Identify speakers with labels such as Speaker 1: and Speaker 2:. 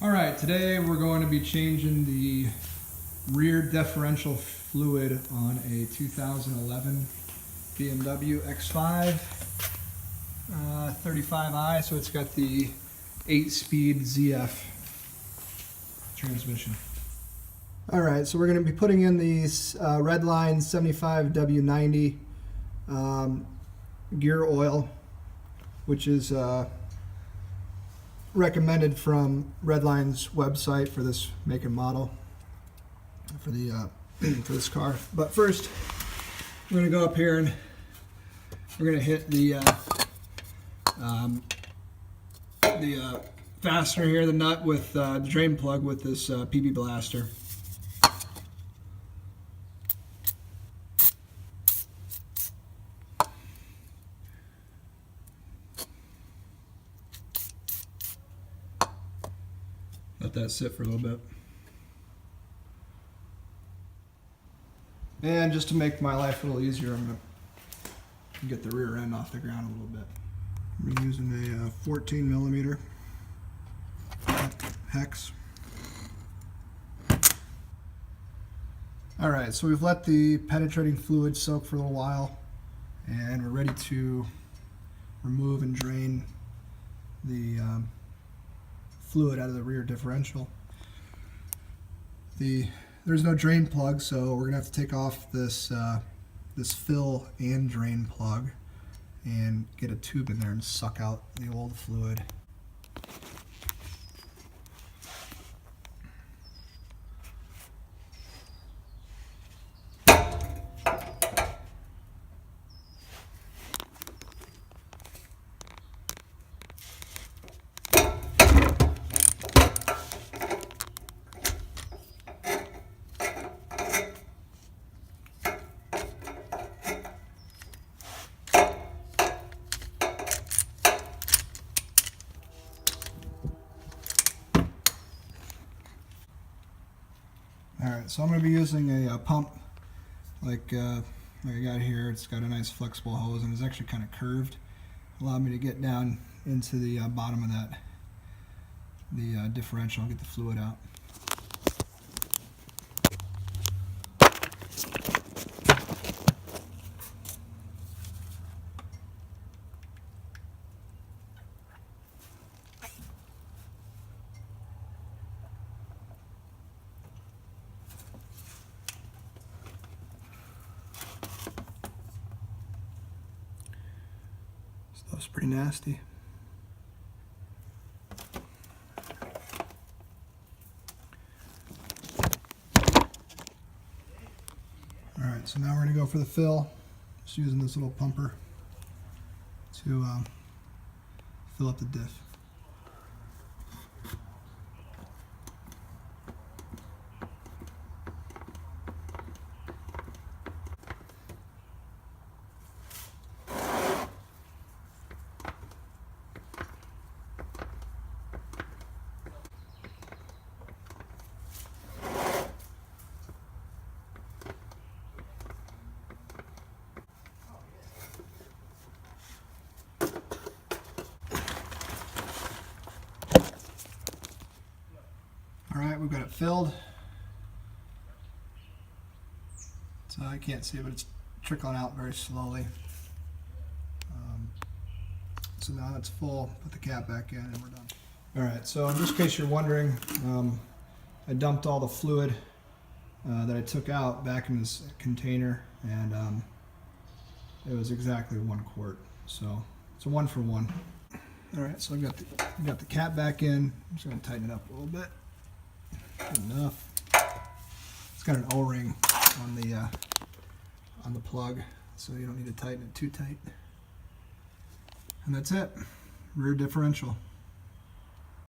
Speaker 1: All right, today we're going to be changing the rear differential fluid on a 2011 BMW X5 35i. So it's got the 8-speed ZF transmission. All right, so we're going to be putting in these Redline 75W90 gear oil, which is recommended from Redline's website for this make and model for the for this car. But first, we're going to go up here and we're going to hit the fastener here, the nut with the drain plug with this PB blaster. Let that sit for a little bit. And just to make my life a little easier, I'm going to get the rear end off the ground a little bit. We're using a 14 millimeter hex. Alright, so we've let the penetrating fluid soak for a little while, and we're ready to remove and drain the fluid out of the rear differential. There's no drain plug, so we're gonna have to take off this this fill and drain plug and get a tube in there and suck out the old fluid. Alright, so I'm going to be using a pump like I got here. It's got a nice flexible hose and it's actually kind of curved. Allow me to get down into the bottom of the differential and get the fluid out. Stuff's pretty nasty. Alright, so now we're going to go for the fill. Just using this little pumper to fill up the diff. Alright, we've got it filled. So I can't see it, but it's trickling out very slowly. So now it's full, put the cap back in and we're done. Alright, so in just in case you're wondering, I dumped all the fluid that I took out back in this container, and it was exactly 1 quart. So it's a 1 for 1. Alright, so I've got the cap back in. I'm just going to tighten it up a little bit. Good enough. It's got an O-ring on the plug, so you don't need to tighten it too tight. And that's it. Rear differential.